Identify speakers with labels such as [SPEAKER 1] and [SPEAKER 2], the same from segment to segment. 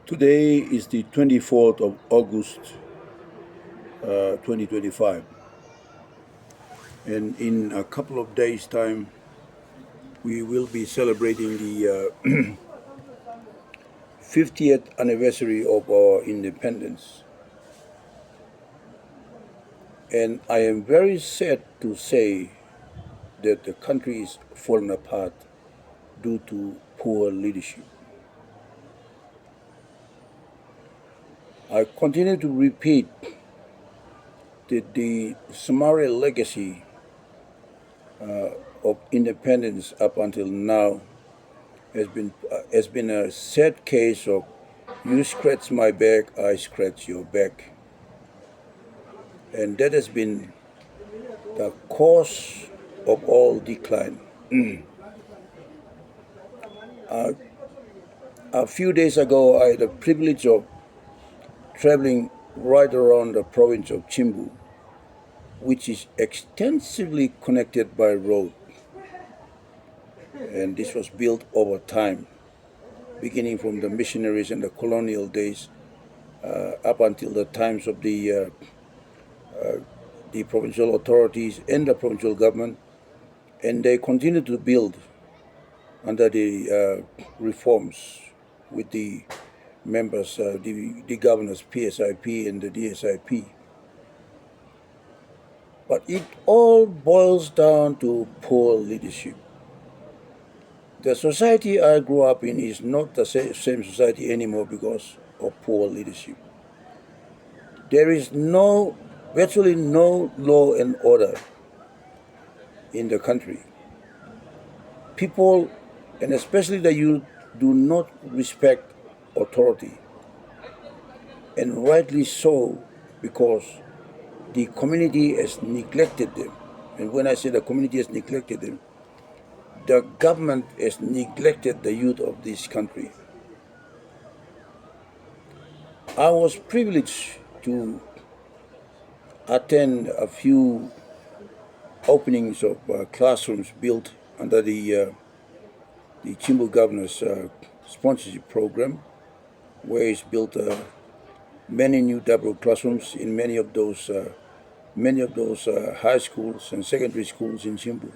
[SPEAKER 1] Today is the 24th of August, 2025, and in a couple of days' time, we will be celebrating the 50th anniversary of our independence. And I am very sad to say that the country is falling apart due to poor leadership. I continue to repeat that the summary legacy of independence up until now has been a sad case of you scratch my back, I scratch your back, and that has been the cause of all decline. A few days ago, I had the privilege of traveling right around the province of Chimbu, which is extensively connected by road, and this was built over time, beginning from the missionaries and the colonial days up until the times of the provincial authorities and the provincial government, and they continue to build under the reforms with the members, the governors, PSIP and the DSIP. But it all boils down to poor leadership. The society I grew up in is not the same society anymore because of poor leadership. There is virtually no law and order in the country. People, and especially the youth, do not respect authority. And rightly so, because the community has neglected them. And when I say the community has neglected them, the government has neglected the youth of this country. I was privileged to attend a few openings of classrooms built under the Chimbu governor's sponsorship program, where he's built many new double classrooms in many of those high schools and secondary schools in Chimbu.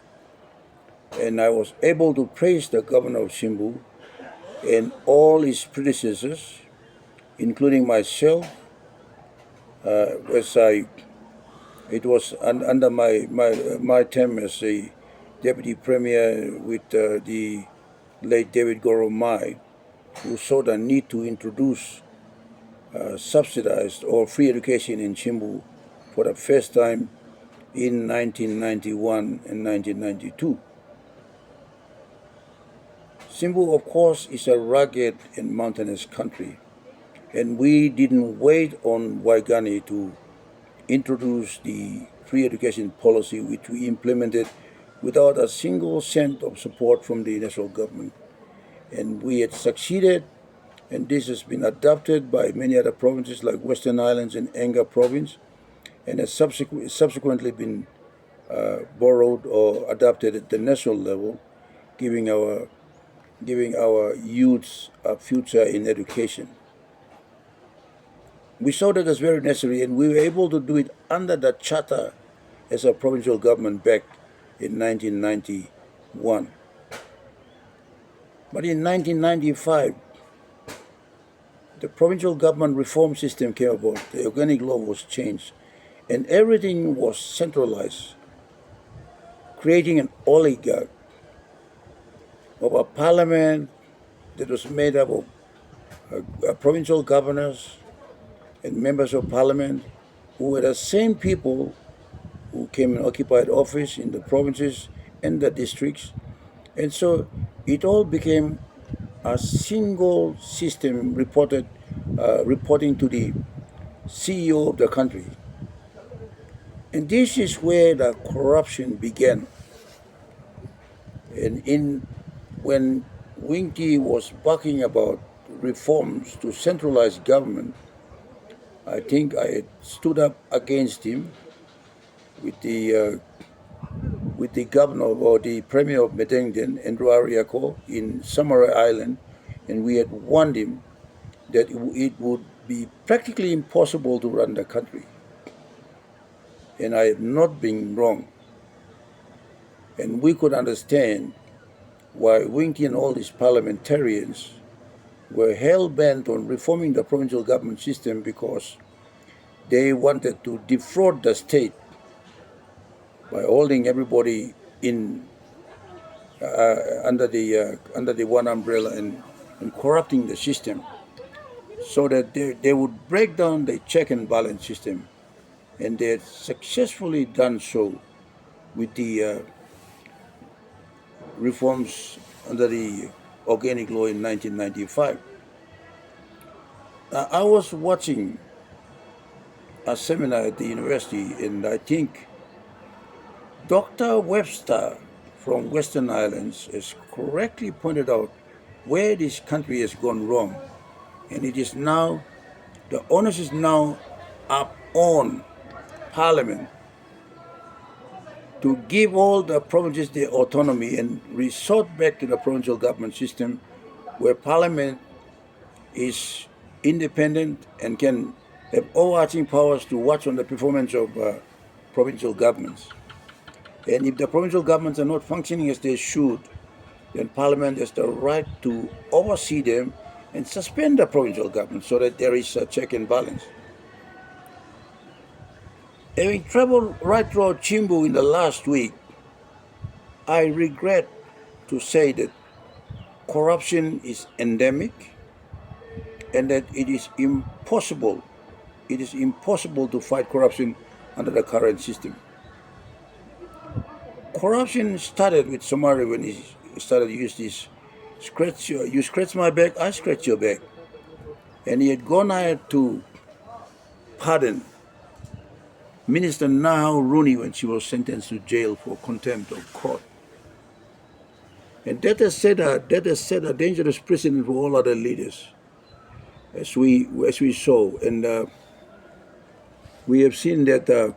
[SPEAKER 1] And I was able to praise the governor of Chimbu and all his predecessors, including myself, it was under my term as a deputy premier with the late David Goromai, who saw the need to introduce subsidized or free education in Chimbu for the first time in 1991 and 1992. Chimbu, of course, is a rugged and mountainous country, and we didn't wait on Waigani to introduce the free education policy, which we implemented without a single cent of support from the national government. And we had succeeded, and this has been adopted by many other provinces like Western Islands and Enga province, and has subsequently been borrowed or adopted at the national level, giving our youths a future in education. We saw that as very necessary, and we were able to do it under the charter as a provincial government back in 1991. But in 1995, the provincial government reform system came about, the organic law was changed, and everything was centralized, creating an oligarch of a parliament that was made up of provincial governors and members of parliament who were the same people who came and occupied office in the provinces and the districts. And so it all became a single system reporting to the CEO of the country. And this is where the corruption began. And when Winky was barking about reforms to centralize government, I think I had stood up against him with the governor or the premier of Medengden, Andrew Ariako, in Samarai Island, and we had warned him that it would be practically impossible to run the country. And I have not been wrong. And we could understand why Winky and all these parliamentarians were hell-bent on reforming the provincial government system, because they wanted to defraud the state by holding everybody in under the one umbrella, and corrupting the system, so that they would break down the check and balance system. And they had successfully done so with the reforms under the organic law in 1995. I was watching a seminar at the university, and I think Dr. Webster from Western Islands has correctly pointed out where this country has gone wrong. And it is now, the onus is now up on Parliament to give all the provinces their autonomy and resort back to the provincial government system, where Parliament is independent and can have overarching powers to watch on the performance of provincial governments. And if the provincial governments are not functioning as they should, then Parliament has the right to oversee them and suspend the provincial government, so that there is a check and balance. Having traveled right throughout Chimbu in the last week, I regret to say that corruption is endemic, and that it is impossible to fight corruption under the current system. Corruption started with Somari when he started to use this you scratch my back, I scratch your back. And he had gone ahead to pardon Minister Nahau Rooney when she was sentenced to jail for contempt of court. And that has set a dangerous precedent for all other leaders, as we saw. And we have seen that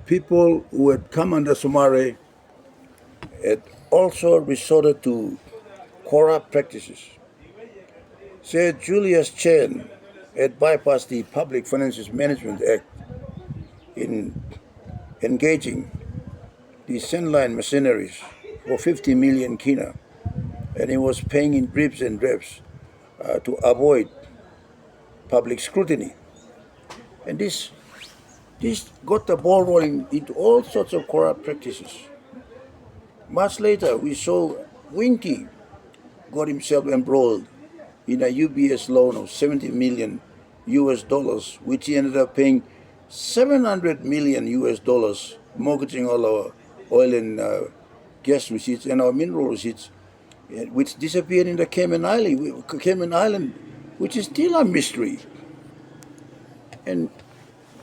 [SPEAKER 1] people who had come under Somare had also resorted to corrupt practices. Sir Julius Chen had bypassed the Public Finances Management Act in engaging the Sandline mercenaries for 50 million kina, and he was paying in dribs and drabs to avoid public scrutiny. And this got the ball rolling into all sorts of corrupt practices. Much later, we saw Winky got himself embroiled in a UBS loan of 70 million US dollars, which he ended up paying 700 million US dollars, mortgaging all our oil and gas receipts and our mineral receipts, which disappeared in the Cayman Island, which is still a mystery. And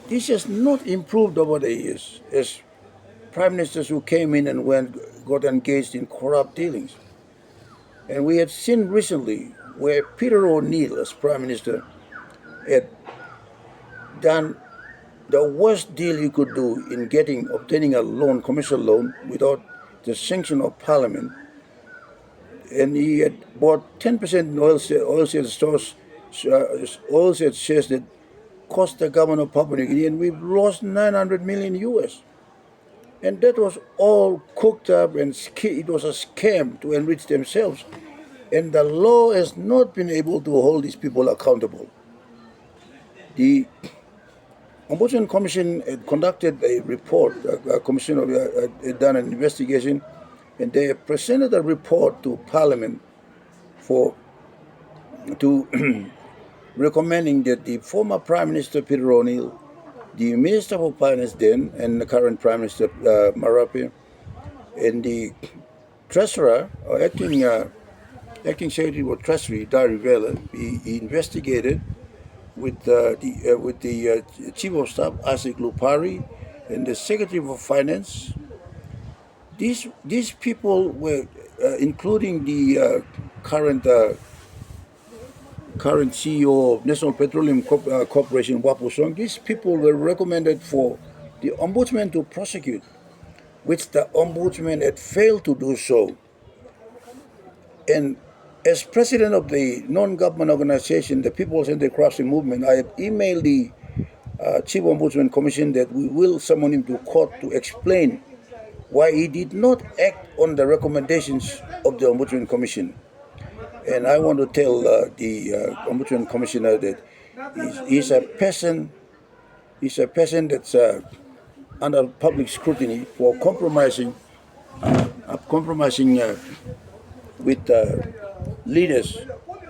[SPEAKER 1] this has not improved over the years, as prime ministers who came in and got engaged in corrupt dealings. And we have seen recently where Peter O'Neill, as prime minister, had done the worst deal you could do in obtaining a loan, commercial loan, without the sanction of Parliament. And he had bought 10% in oil sales stores, oil sales shares that cost the government of Papua New Guinea, and we've lost 900 million US. And that was all cooked up, and it was a scam to enrich themselves. And the law has not been able to hold these people accountable. The Ombudsman Commission had conducted a report, a commission had done an investigation, and they presented a report to Parliament recommending that the former Prime Minister Peter O'Neill, the Minister for Finance then, and the current Prime Minister Marape, and the Treasurer, or Acting Secretary for Treasury, Dari Vela, he investigated with the Chief of Staff, Isaac Lupari, and the Secretary for Finance. These people were, including the current CEO of National Petroleum Corporation, Wapu Song, these people were recommended for the Ombudsman to prosecute, which the Ombudsman had failed to do so. And As president of the non-government organization, the People's Anti-Corruption Movement, I have emailed the Chief Ombudsman Commission that we will summon him to court to explain why he did not act on the recommendations of the Ombudsman Commission. And I want to tell the Ombudsman Commissioner that he's a person that's under public scrutiny for compromising with leaders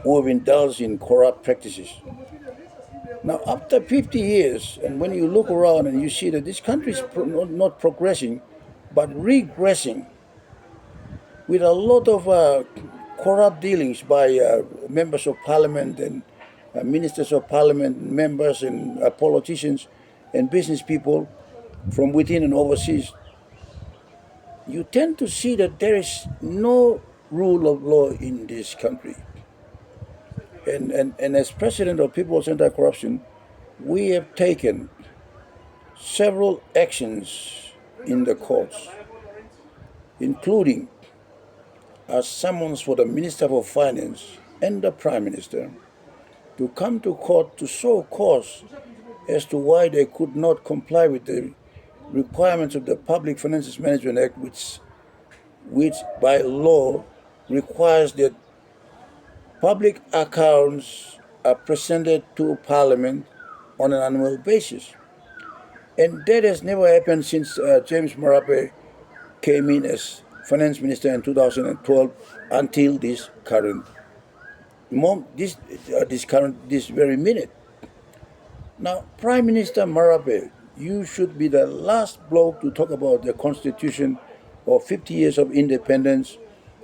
[SPEAKER 1] who have indulged in corrupt practices. Now, after 50 years, and when you look around and you see that this country is not progressing, but regressing, with a lot of corrupt dealings by members of parliament and ministers of parliament, members and politicians and business people from within and overseas, you tend to see that there is no rule of law in this country. And as president of People's Anti-Corruption, we have taken several actions in the courts, including a summons for the Minister for Finance and the Prime Minister to come to court to show cause as to why they could not comply with the requirements of the Public Finances Management Act, which by law requires that public accounts are presented to Parliament on an annual basis. And that has never happened since James Marape came in as Finance Minister in 2012 until this very minute. Now, Prime Minister Marape, you should be the last bloke to talk about the Constitution or 50 years of independence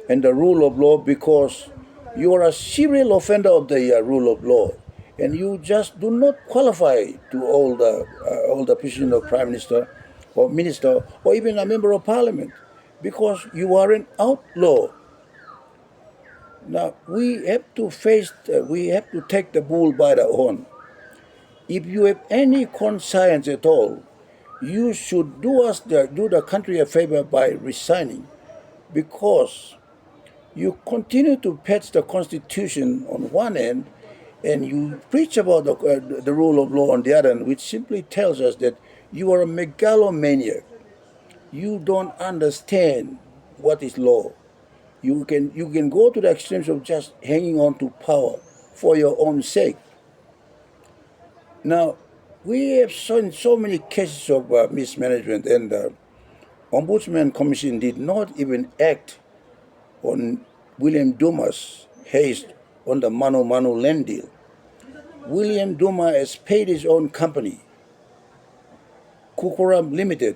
[SPEAKER 1] and the rule of law, because you are a serial offender of the rule of law, and you just do not qualify to hold the position of Prime Minister or Minister or even a Member of Parliament, because you are an outlaw. Now, we have to take the bull by the horn. If you have any conscience at all, you should do the country a favor by resigning, because you continue to patch the Constitution on one end, and you preach about the rule of law on the other end, which simply tells us that you are a megalomaniac. You don't understand what is law. You can go to the extremes of just hanging on to power for your own sake. Now, we have seen so many cases of mismanagement, and the Ombudsman Commission did not even act on William Duma's haste on the Mano Mano land deal. William Duma has paid his own company, Kukuram Limited,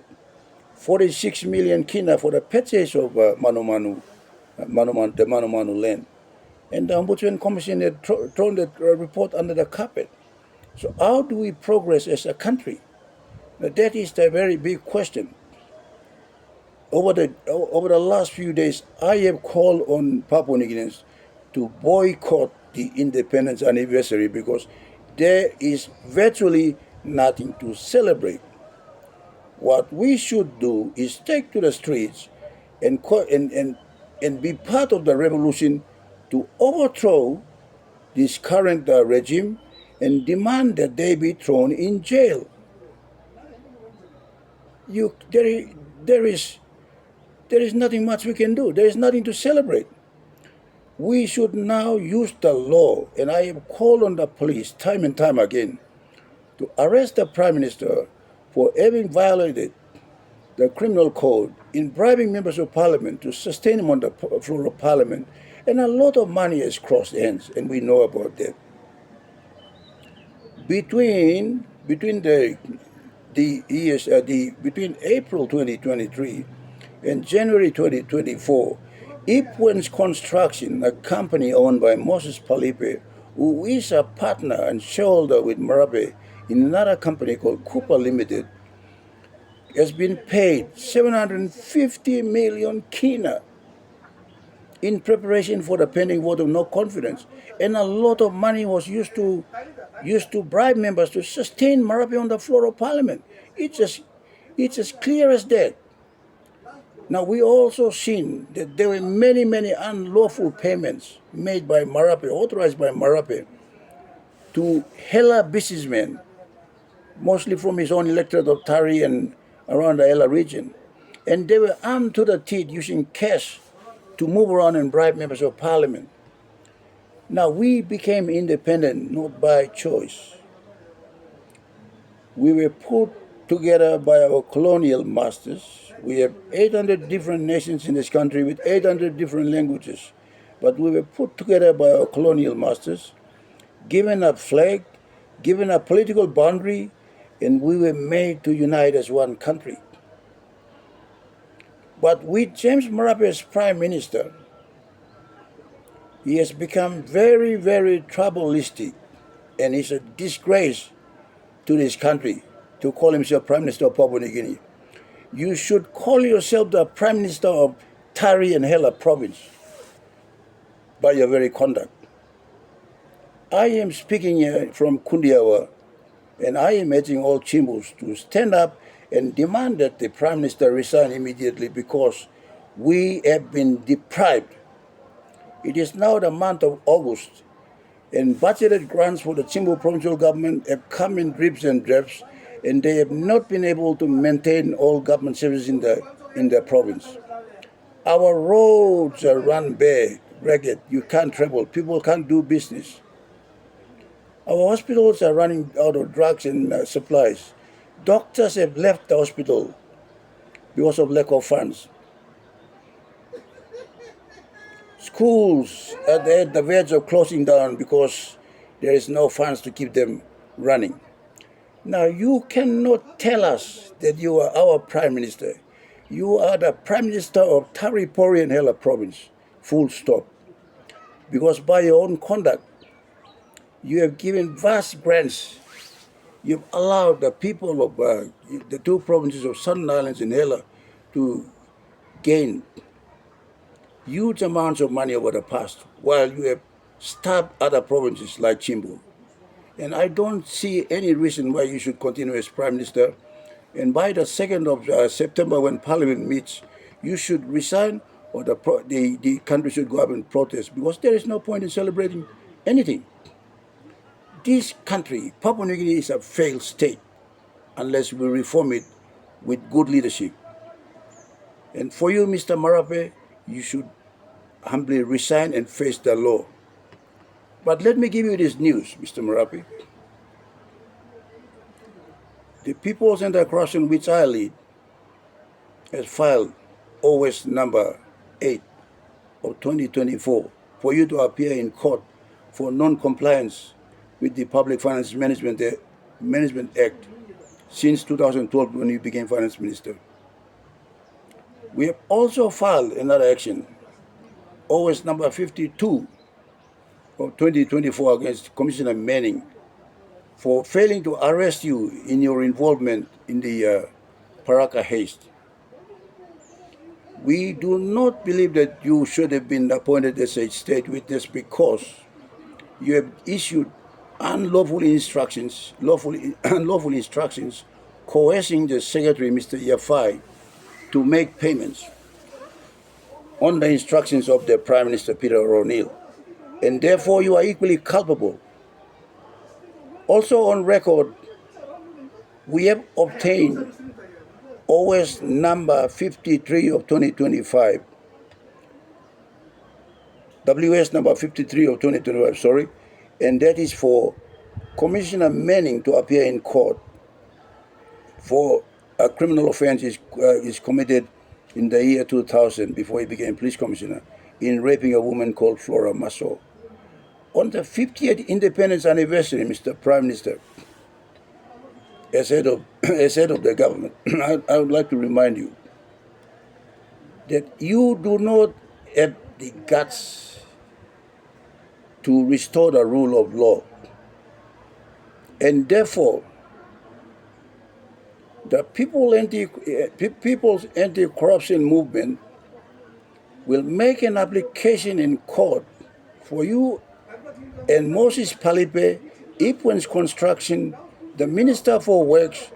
[SPEAKER 1] 46 million kina for the purchase of the Mano Mano land. And the Ombudsman Commission had thrown that report under the carpet. So how do we progress as a country? Now, that is the very big question. Over the last few days, I have called on Papua New Guineans to boycott the independence anniversary, because there is virtually nothing to celebrate. What we should do is take to the streets and be part of the revolution to overthrow this current regime and demand that they be thrown in jail. There is nothing much we can do. There is nothing to celebrate. We should now use the law, and I have called on the police time and time again to arrest the Prime Minister for having violated the criminal code in bribing members of Parliament to sustain him on the floor of Parliament. And a lot of money has crossed hands, and we know about that. Between April 2023 and January 2024, Ipwen's Construction, a company owned by Moses Palipe, who is a partner and shareholder with Marape in another company called Cooper Limited, has been paid 750 million kina in preparation for the pending vote of no confidence. And a lot of money was used to bribe members to sustain Marape on the floor of Parliament. It's as clear as that. Now, we also seen that there were many, many unlawful payments made by Marape, authorized by Marape, to Hela businessmen, mostly from his own electorate of Tari and around the Hela region. And they were armed to the teeth using cash to move around and bribe members of parliament. Now, we became independent not by choice. We were put together by our colonial masters. We have 800 different nations in this country with 800 different languages. But we were put together by our colonial masters, given a flag, given a political boundary, and we were made to unite as one country. But with James Marape as Prime Minister, he has become very, very tribalistic, and it's a disgrace to this country to call himself Prime Minister of Papua New Guinea. You should call yourself the Prime Minister of Tari and Hela province by your very conduct. I am speaking here from Kundiawa, and I am urging all Chimbus to stand up and demand that the Prime Minister resign immediately because we have been deprived. It is now the month of August, and budgeted grants for the Chimbu provincial government have come in drips and drabs, and they have not been able to maintain all government services in the province. Our roads are run bare, ragged. You can't travel. People can't do business. Our hospitals are running out of drugs and supplies. Doctors have left the hospital because of lack of funds. Schools are at the verge of closing down because there is no funds to keep them running. Now, you cannot tell us that you are our Prime Minister. You are the Prime Minister of Tari, Pori and Hela province, full stop. Because by your own conduct, you have given vast grants. You've allowed the people of the two provinces of Southern Islands and Hela to gain huge amounts of money over the past, while you have starved other provinces like Chimbu. And I don't see any reason why you should continue as Prime Minister. And by the 2nd of September, when Parliament meets, you should resign, or the country should go up and protest, because there is no point in celebrating anything. This country, Papua New Guinea, is a failed state unless we reform it with good leadership. And for you, Mr. Marape, you should humbly resign and face the law. But let me give you this news, Mr. Marape. The People's Anti-Corruption, which I lead, has filed OS number 8 of 2024 for you to appear in court for non-compliance with the Public Finance Management Act since 2012 when you became Finance Minister. We have also filed another action, OS number 52 of 2024 against Commissioner Manning for failing to arrest you in your involvement in the Paraka heist. We do not believe that you should have been appointed as a state witness because you have issued unlawful instructions coercing the Secretary, Mr. Yafai, to make payments on the instructions of the Prime Minister, Peter O'Neill. And therefore, you are equally culpable. Also on record, we have obtained OS number 53 of 2025, WS number 53 of 2025, sorry, and that is for Commissioner Manning to appear in court for a criminal offense is committed in the year 2000 before he became police commissioner in raping a woman called Flora Masso. On the 50th independence anniversary, Mr. Prime Minister, as head of the government, I would like to remind you that you do not have the guts to restore the rule of law. And therefore, the People's Anti-Corruption Movement will make an application in court for you and Moses Palipe, Ipwen's Construction, the Minister for Works,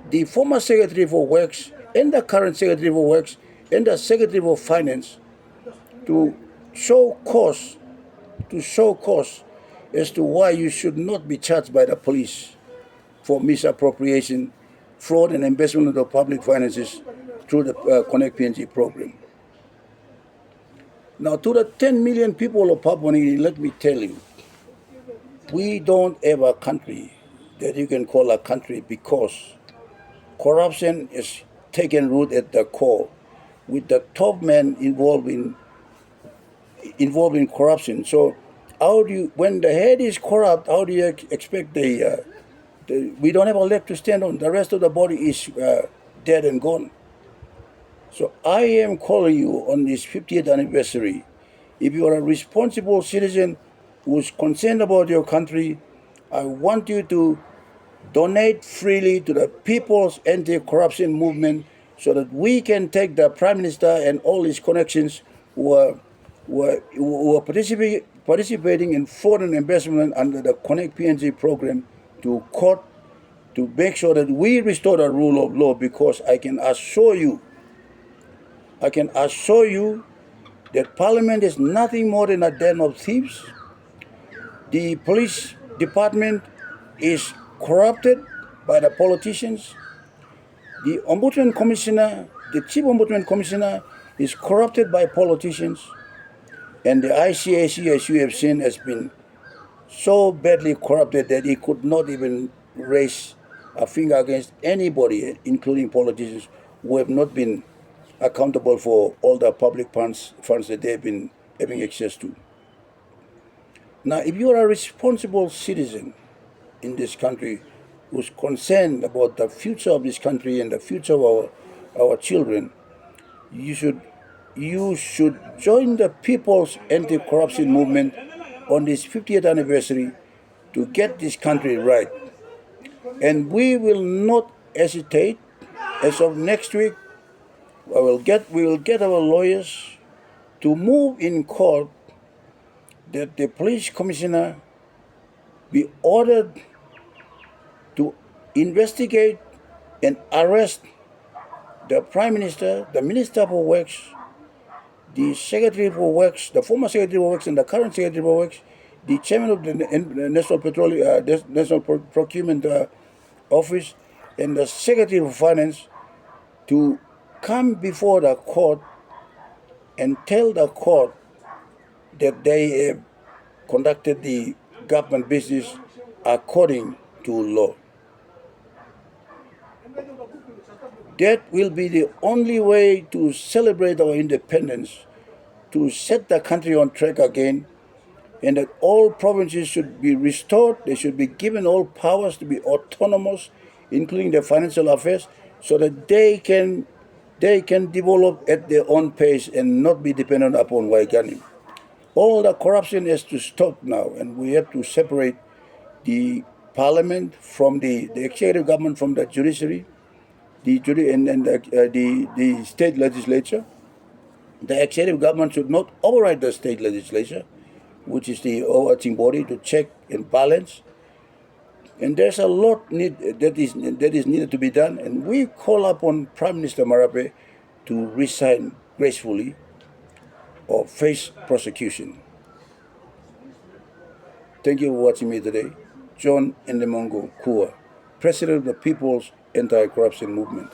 [SPEAKER 1] the former Secretary for Works, and the current Secretary for Works, and the Secretary of Finance to show cause, as to why you should not be charged by the police for misappropriation, fraud, and embezzlement of the public finances through the Connect PNG program. Now, to the 10 million people of Papua New Guinea, let me tell you, we don't have a country that you can call a country because corruption is taken root at the core, with the top men involved in corruption. So, how do you, when the head is corrupt, how do you expect we don't have a leg to stand on? The rest of the body is dead and gone. So I am calling you on this 50th anniversary. If you are a responsible citizen who's concerned about your country, I want you to donate freely to the People's Anti-Corruption Movement so that we can take the Prime Minister and all his connections who are participating in fraud and embezzlement under the Connect PNG program to court to make sure that we restore the rule of law, because I can assure you that Parliament is nothing more than a den of thieves. The police department is corrupted by the politicians. The Ombudsman Commissioner, the Chief Ombudsman Commissioner, is corrupted by politicians. And the ICAC, as you have seen, has been so badly corrupted that he could not even raise a finger against anybody, including politicians who have not been accountable for all the public funds that they've been having access to. Now, if you are a responsible citizen in this country who's concerned about the future of this country and the future of our children, you should join the People's Anti-Corruption Movement on this 50th anniversary to get this country right. And we will not hesitate. As of next week, we will get our lawyers to move in court that the police commissioner be ordered to investigate and arrest the Prime Minister, the Minister for Works, the Secretary for Works, the former Secretary for Works and the current Secretary for Works, the Chairman of the National Procurement Office, and the Secretary for Finance to come before the court and tell the court that they have conducted the government business according to law. That will be the only way to celebrate our independence, to set the country on track again, and that all provinces should be restored. They should be given all powers to be autonomous, including their financial affairs, so that they can develop at their own pace and not be dependent upon Waigani. All the corruption has to stop now, and we have to separate the parliament from the executive government from the judiciary, the state legislature. The executive government should not override the state legislature, which is the overarching body to check and balance. And there's a lot that is needed to be done, and we call upon Prime Minister Marape to resign gracefully or face prosecution. Thank you for watching me today. John Ndemongo Kua, President of the People's Anti-Corruption Movement.